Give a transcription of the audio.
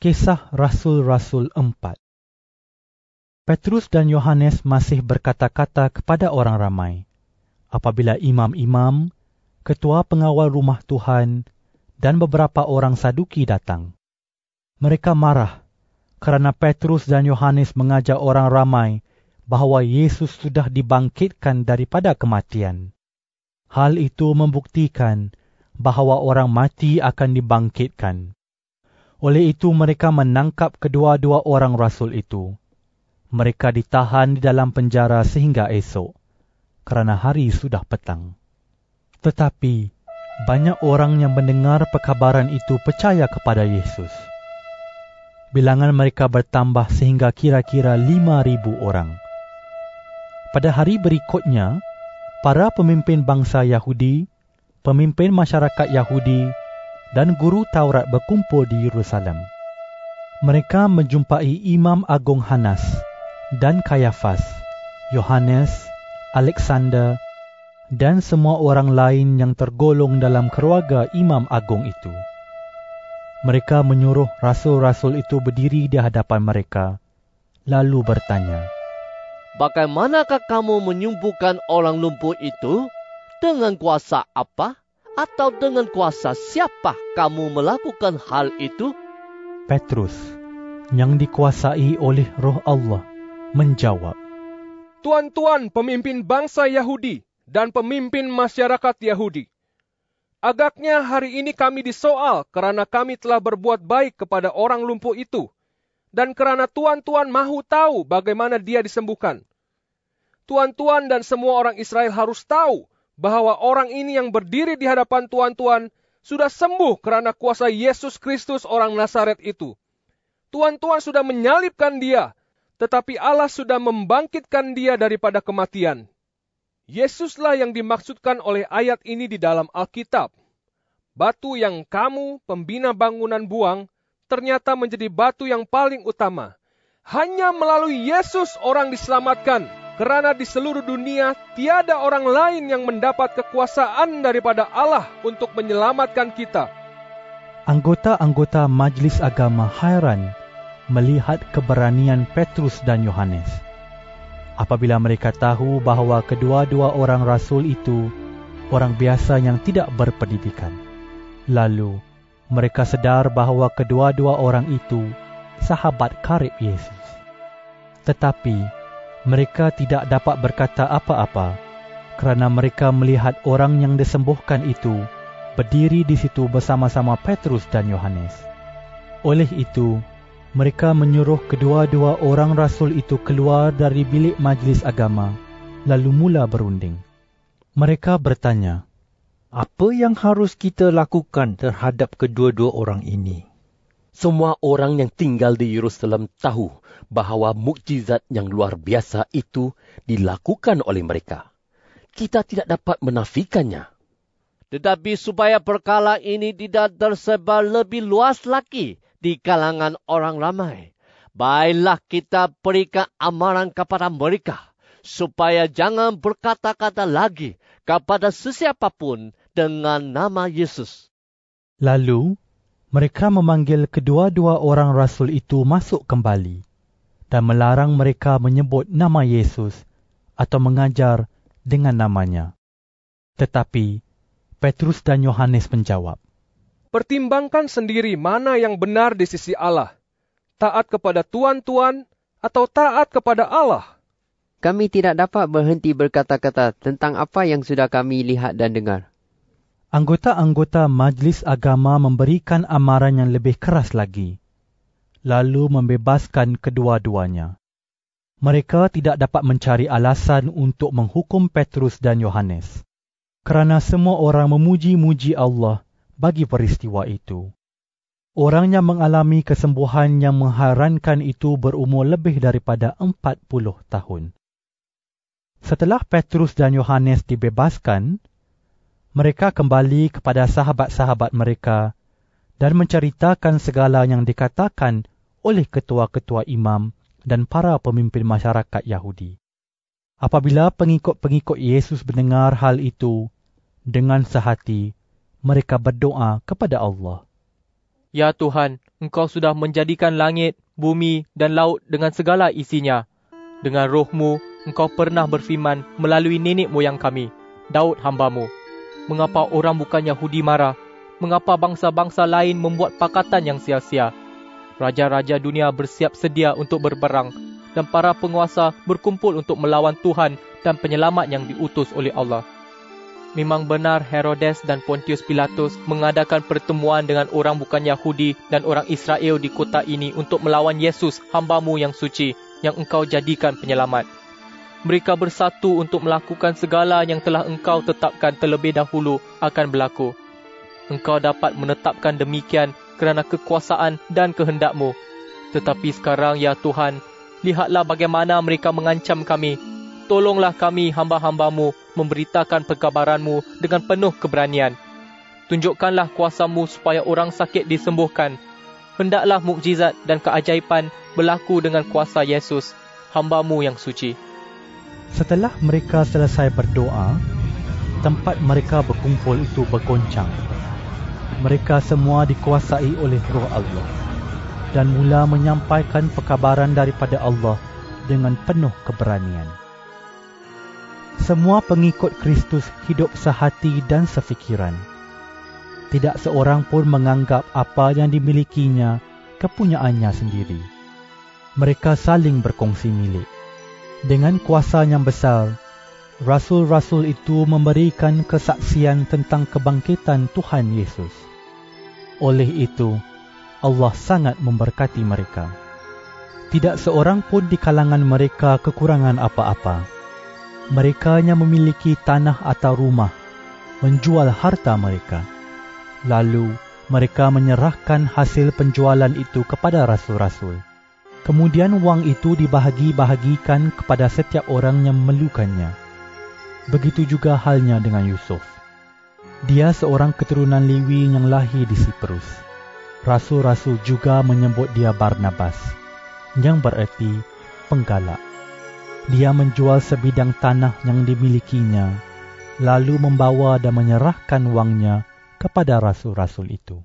Kisah Rasul-Rasul 4. Petrus dan Yohanes masih berkata-kata kepada orang ramai, apabila imam-imam, ketua pengawal rumah Tuhan, dan beberapa orang Saduki datang. Mereka marah kerana Petrus dan Yohanes mengajak orang ramai bahawa Yesus sudah dibangkitkan daripada kematian. Hal itu membuktikan bahawa orang mati akan dibangkitkan. Oleh itu mereka menangkap kedua-dua orang rasul itu. Mereka ditahan di dalam penjara sehingga esok, kerana hari sudah petang. Tetapi banyak orang yang mendengar perkabaran itu percaya kepada Yesus. Bilangan mereka bertambah sehingga kira-kira 5,000 orang. Pada hari berikutnya, para pemimpin bangsa Yahudi, pemimpin masyarakat Yahudi, dan guru Taurat berkumpul di Yerusalem. Mereka menjumpai Imam Agung Hanas dan Kayafas, Yohanes, Alexander, dan semua orang lain yang tergolong dalam keluarga Imam Agung itu. Mereka menyuruh rasul-rasul itu berdiri di hadapan mereka, lalu bertanya, "Bagaimanakah kamu menyembuhkan orang lumpuh itu? Dengan kuasa apa? Atau dengan kuasa siapa kamu melakukan hal itu?" Petrus, yang dikuasai oleh Roh Allah, menjawab, "Tuan-tuan pemimpin bangsa Yahudi dan pemimpin masyarakat Yahudi, agaknya hari ini kami disoal kerana kami telah berbuat baik kepada orang lumpuh itu, dan kerana tuan-tuan mahu tahu bagaimana dia disembuhkan. Tuan-tuan dan semua orang Israel harus tahu bahawa orang ini yang berdiri di hadapan tuan-tuan sudah sembuh kerana kuasa Yesus Kristus orang Nazaret itu. Tuan-tuan sudah menyalibkan dia, tetapi Allah sudah membangkitkan dia daripada kematian. Yesuslah yang dimaksudkan oleh ayat ini di dalam Alkitab. Batu yang kamu, pembina bangunan, buang, ternyata menjadi batu yang paling utama. Hanya melalui Yesus orang diselamatkan, kerana di seluruh dunia tiada orang lain yang mendapat kekuasaan daripada Allah untuk menyelamatkan kita." Anggota-anggota Majlis Agama hairan melihat keberanian Petrus dan Yohanes. Apabila mereka tahu bahawa kedua-dua orang rasul itu orang biasa yang tidak berpendidikan. Lalu mereka sedar bahawa kedua-dua orang itu sahabat karib Yesus. Tetapi mereka tidak dapat berkata apa-apa kerana mereka melihat orang yang disembuhkan itu berdiri di situ bersama-sama Petrus dan Yohanes. Oleh itu, mereka menyuruh kedua-dua orang rasul itu keluar dari bilik majlis agama, lalu mula berunding. Mereka bertanya, "Apa yang harus kita lakukan terhadap kedua-dua orang ini?" Semua orang yang tinggal di Yerusalem tahu bahawa mukjizat yang luar biasa itu dilakukan oleh mereka. Kita tidak dapat menafikannya. Tetapi supaya perkara ini tidak tersebar lebih luas lagi di kalangan orang ramai, baiklah kita berikan amaran kepada mereka, supaya jangan berkata-kata lagi kepada sesiapa pun dengan nama Yesus. Lalu, mereka memanggil kedua-dua orang rasul itu masuk kembali dan melarang mereka menyebut nama Yesus atau mengajar dengan namanya. Tetapi Petrus dan Yohanes menjawab, "Pertimbangkan sendiri mana yang benar di sisi Allah, taat kepada tuan-tuan atau taat kepada Allah." Kami tidak dapat berhenti berkata-kata tentang apa yang sudah kami lihat dan dengar. Anggota-anggota majlis agama memberikan amaran yang lebih keras lagi, lalu membebaskan kedua-duanya. Mereka tidak dapat mencari alasan untuk menghukum Petrus dan Yohanes, kerana semua orang memuji-muji Allah bagi peristiwa itu. Orang yang mengalami kesembuhan yang mengherankan itu berumur lebih daripada 40 tahun. Setelah Petrus dan Yohanes dibebaskan, mereka kembali kepada sahabat-sahabat mereka dan menceritakan segala yang dikatakan oleh ketua-ketua imam dan para pemimpin masyarakat Yahudi. Apabila pengikut-pengikut Yesus mendengar hal itu, dengan sehati mereka berdoa kepada Allah, "Ya Tuhan, Engkau sudah menjadikan langit, bumi dan laut dengan segala isinya. Dengan roh-Mu, Engkau pernah berfirman melalui nenek moyang kami, Daud hamba-Mu. Mengapa orang bukan Yahudi marah? Mengapa bangsa-bangsa lain membuat pakatan yang sia-sia? Raja-raja dunia bersiap sedia untuk berperang dan para penguasa berkumpul untuk melawan Tuhan dan penyelamat yang diutus oleh Allah. Memang benar Herodes dan Pontius Pilatus mengadakan pertemuan dengan orang bukan Yahudi dan orang Israel di kota ini untuk melawan Yesus, hamba-Mu yang suci, yang Engkau jadikan penyelamat. Mereka bersatu untuk melakukan segala yang telah Engkau tetapkan terlebih dahulu akan berlaku. Engkau dapat menetapkan demikian kerana kekuasaan dan kehendak-Mu. Tetapi sekarang, ya Tuhan, lihatlah bagaimana mereka mengancam kami. Tolonglah kami, hamba-hamba-Mu, memberitakan perkabaran-Mu dengan penuh keberanian. Tunjukkanlah kuasa-Mu supaya orang sakit disembuhkan. Hendaklah mukjizat dan keajaiban berlaku dengan kuasa Yesus, hamba-Mu yang suci. Setelah mereka selesai berdoa, tempat mereka berkumpul itu bergoncang. Mereka semua dikuasai oleh Roh Allah dan mula menyampaikan perkabaran daripada Allah dengan penuh keberanian. Semua pengikut Kristus hidup sehati dan sefikiran. Tidak seorang pun menganggap apa yang dimilikinya kepunyaannya sendiri. Mereka saling berkongsi milik. Dengan kuasa yang besar, rasul-rasul itu memberikan kesaksian tentang kebangkitan Tuhan Yesus. Oleh itu, Allah sangat memberkati mereka. Tidak seorang pun di kalangan mereka kekurangan apa-apa. Mereka yang memiliki tanah atau rumah menjual harta mereka. Lalu, mereka menyerahkan hasil penjualan itu kepada rasul-rasul. Kemudian wang itu dibahagi-bahagikan kepada setiap orang yang memerlukannya. Begitu juga halnya dengan Yusuf. Dia seorang keturunan Lewi yang lahir di Siprus. Rasul-rasul juga menyebut dia Barnabas, yang bererti penggalak. Dia menjual sebidang tanah yang dimilikinya, lalu membawa dan menyerahkan wangnya kepada rasul-rasul itu.